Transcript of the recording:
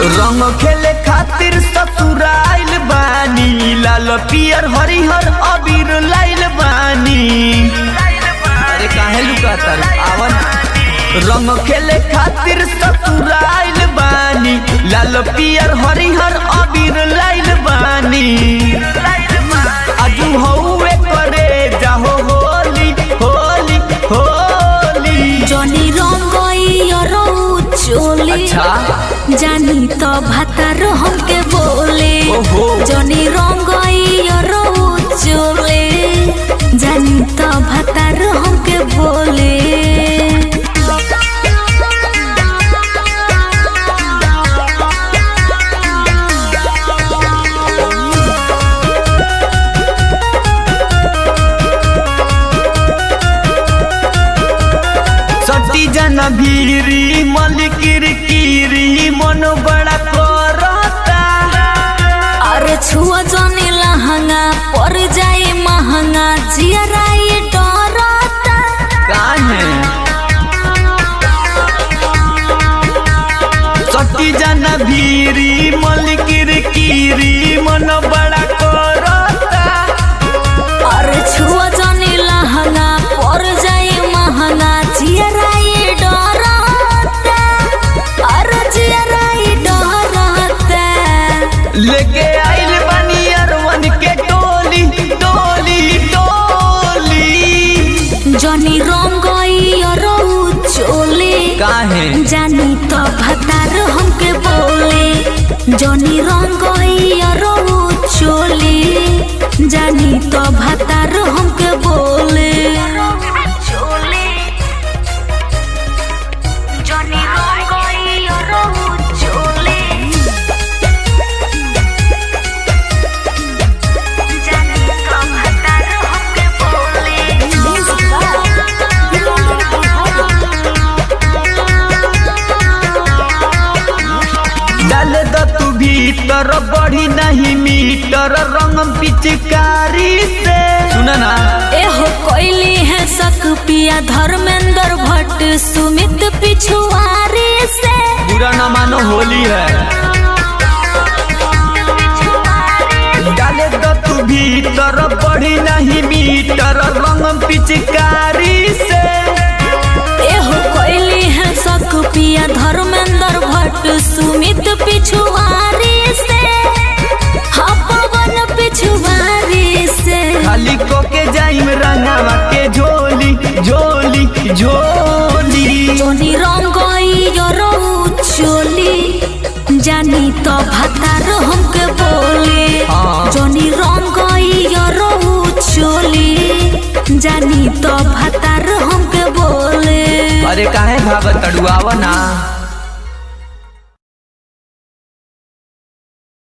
रंग खेले खातिर ससुराइल बानी, लाल पियर हरिहर अबीर लाइल बानी। अरे काहे लुका तारू आवन। रंग खेले खातिर ससुराइल बानी, लाल पियर हरिहर अबीर लाइल बानी। आजू हौवे करे जाहो होली होली होली। जनी रंगई रऊ चोली, अच्छा जानी तो भातार हमके बोले। ओहो। जनी रंगई रऊ चोले, जानी तो भातार हमके बोले। सटी जना भीरी मलिकिर कीरी मन बड़ा करता। अरे छुआ जनी लहंगा पर जाए महंगा, जियराई डरता। काहे सटी जना भीरी मलिकिर कीरी मन बड़ा करता। अरे छुआ जनी लहंगा पर जाए महंगा, जियराई डरता। अरे जियराई डरता। लेके आइल बानी अरवन के टोली टोली टोली। जनी रंगई रऊ चोले, काहे जानी तो भातार हमके बोले। जनी रंगई रऊ चोले, जानी तो भातार हमके बोले। जनी रंगई रऊ चोले, जानी तो भातार हमके बोले। डाल द तू भीतर बढ़ी नहीं मीटर रंग पिचकारी से। सुना ना एहो कोइली है सक पिया धर्मेंद्र भट्ट सुमित पिछुआरी से। बुरा ना मानो होली है। डाले द तू भीतर बढ़ी नहीं मीटर रंग पिचकारी से। एहो कोइली है सक पिया धर्मेंद्र भट्ट सुमित पिछुआरी से। हाँ पवन पिछुआरी से। खाली को के जाइम रंगावा के झोली झोली झोली। जनी रंगई रऊ चोली, जानी तो भातार हमके बोले। हाँ। जनी रंगई रऊ चोली, जानी तो भातार हमके बोले। अरे काहे भागत अड़ुआवा ना।